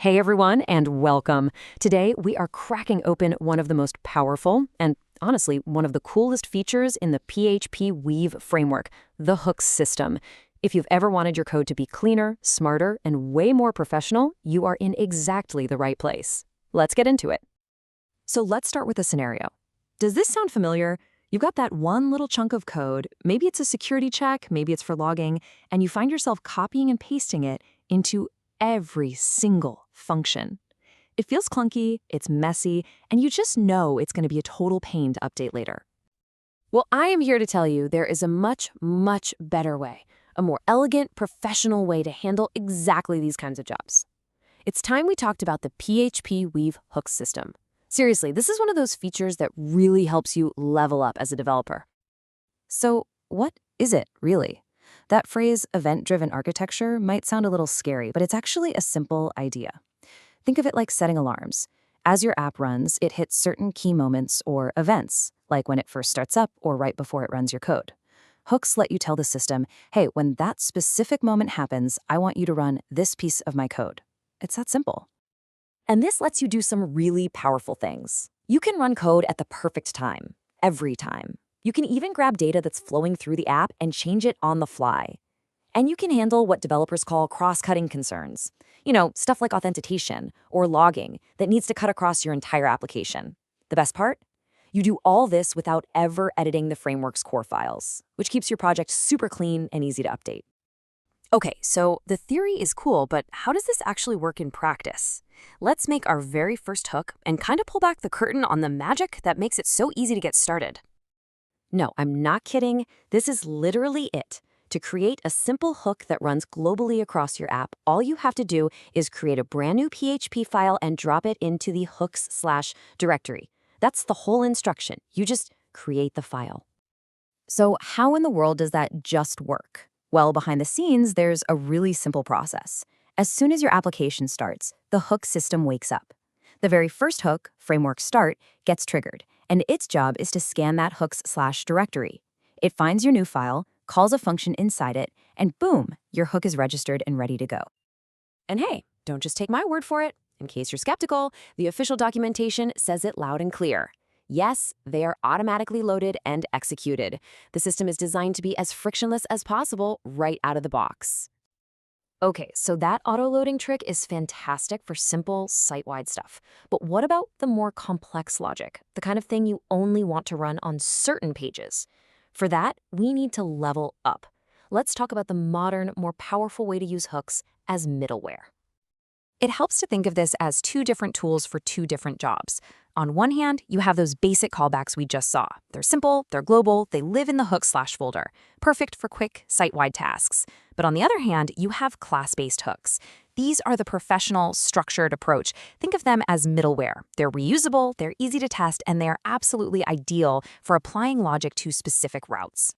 Hey everyone, and welcome. Today we are cracking open one of the most powerful and honestly one of the coolest features in the PHPWeave framework, the hooks system. If you've ever wanted your code to be cleaner, smarter, and way more professional, you are in exactly the right place. Let's get into it. So let's start with a scenario. Does this sound familiar? You've got that one little chunk of code, maybe it's a security check, maybe it's for logging, and you find yourself copying and pasting it into every single function. It feels clunky, it's messy, and you just know it's going to be a total pain to update later. Well, I am here to tell you there is a much, much better way, a more elegant, professional way to handle exactly these kinds of jobs. It's time we talked about the PHPWeave hooks system. Seriously, this is one of those features that really helps you level up as a developer. So, what is it, really? That phrase, event-driven architecture, might sound a little scary, but it's actually a simple idea. Think of it like setting alarms. As your app runs, it hits certain key moments or events, like when it first starts up or right before it runs your code. Hooks let you tell the system, hey, when that specific moment happens, I want you to run this piece of my code. It's that simple. And this lets you do some really powerful things. You can run code at the perfect time, every time. You can even grab data that's flowing through the app and change it on the fly. And you can handle what developers call cross-cutting concerns. You know, stuff like authentication or logging that needs to cut across your entire application. The best part? You do all this without ever editing the framework's core files, which keeps your project super clean and easy to update. Okay, so the theory is cool, but how does this actually work in practice? Let's make our very first hook and kind of pull back the curtain on the magic that makes it so easy to get started. No, I'm not kidding. This is literally it. To create a simple hook that runs globally across your app, all you have to do is create a brand new PHP file and drop it into the hooks/directory. That's the whole instruction. You just create the file. So how in the world does that just work? Well, behind the scenes, there's a really simple process. As soon as your application starts, the hook system wakes up. The very first hook, framework start, gets triggered, and its job is to scan that hooks/directory. It finds your new file, calls a function inside it, and boom, your hook is registered and ready to go. And hey, don't just take my word for it. In case you're skeptical, the official documentation says it loud and clear. Yes, they are automatically loaded and executed. The system is designed to be as frictionless as possible right out of the box. Okay, so that auto-loading trick is fantastic for simple, site-wide stuff. But what about the more complex logic, the kind of thing you only want to run on certain pages? For that, we need to level up. Let's talk about the modern, more powerful way to use hooks as middleware. It helps to think of this as two different tools for two different jobs. On one hand, you have those basic callbacks we just saw. They're simple, they're global, they live in the hooks/folder. Perfect for quick, site-wide tasks. But on the other hand, you have class-based hooks. These are the professional, structured approach. Think of them as middleware. They're reusable, they're easy to test, and they're absolutely ideal for applying logic to specific routes.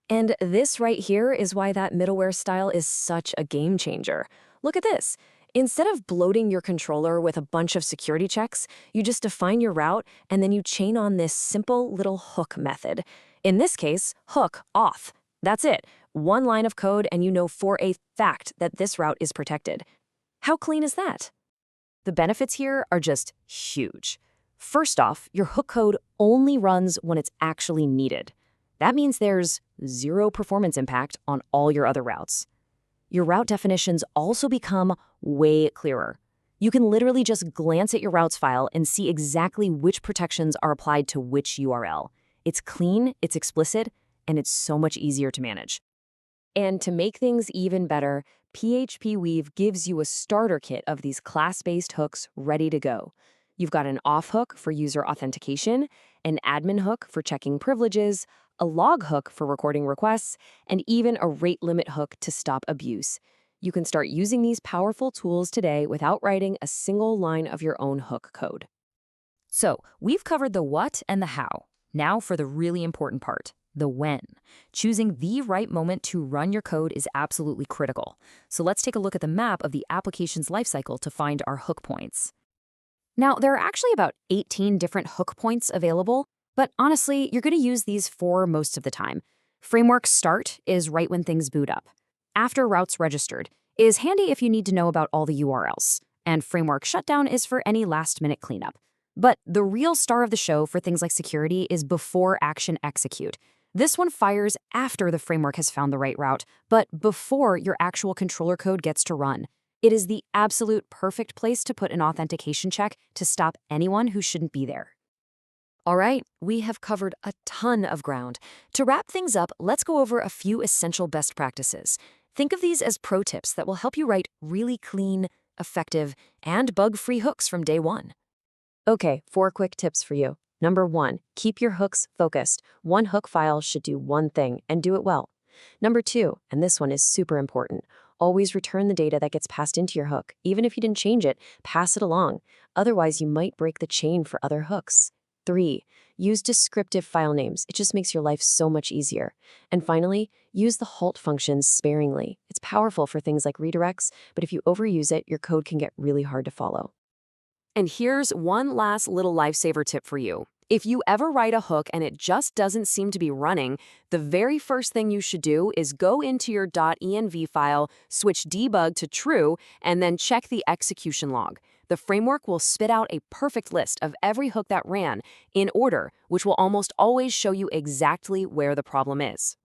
And this right here is why that middleware style is such a game changer. Look at this. Instead of bloating your controller with a bunch of security checks, you just define your route and then you chain on this simple little hook method. In this case, hook auth. That's it. One line of code and you know for a fact that this route is protected. How clean is that? The benefits here are just huge. First off, your hook code only runs when it's actually needed. That means there's zero performance impact on all your other routes. Your route definitions also become way clearer. You can literally just glance at your routes file and see exactly which protections are applied to which URL. It's clean, it's explicit, and it's so much easier to manage. And to make things even better, PHPWeave gives you a starter kit of these class-based hooks ready to go. You've got an auth hook for user authentication, an admin hook for checking privileges, a log hook for recording requests, and even a rate limit hook to stop abuse. You can start using these powerful tools today without writing a single line of your own hook code. So, we've covered the what and the how. Now for the really important part, the when. Choosing the right moment to run your code is absolutely critical. So let's take a look at the map of the application's lifecycle to find our hook points. Now, there are actually about 18 different hook points available, but honestly, you're going to use these for most of the time. Framework start is right when things boot up. After routes registered is handy if you need to know about all the URLs. and framework shutdown is for any last-minute cleanup. But the real star of the show for things like security is before action execute. This one fires after the framework has found the right route, but before your actual controller code gets to run. It is the absolute perfect place to put an authentication check to stop anyone who shouldn't be there. All right, we have covered a ton of ground. To wrap things up, let's go over a few essential best practices. Think of these as pro tips that will help you write really clean, effective, and bug-free hooks from day one. Okay, 4 quick tips for you. Number 1, keep your hooks focused. One hook file should do one thing and do it well. Number 2, and this one is super important, always return the data that gets passed into your hook. Even if you didn't change it, pass it along. Otherwise, you might break the chain for other hooks. 3, use descriptive file names. It just makes your life so much easier. And finally, use the halt functions sparingly. It's powerful for things like redirects, but if you overuse it, your code can get really hard to follow. And here's one last little lifesaver tip for you. If you ever write a hook and it just doesn't seem to be running, the very first thing you should do is go into your .env file, switch debug to true, and then check the execution log. The framework will spit out a perfect list of every hook that ran in order, which will almost always show you exactly where the problem is.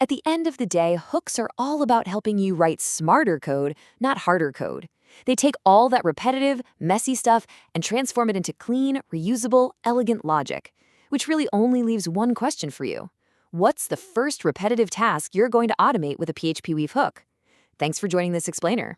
At the end of the day, hooks are all about helping you write smarter code, not harder code. They take all that repetitive, messy stuff and transform it into clean, reusable, elegant logic, which really only leaves one question for you. What's the first repetitive task you're going to automate with a PHPWeave hook? Thanks for joining this explainer.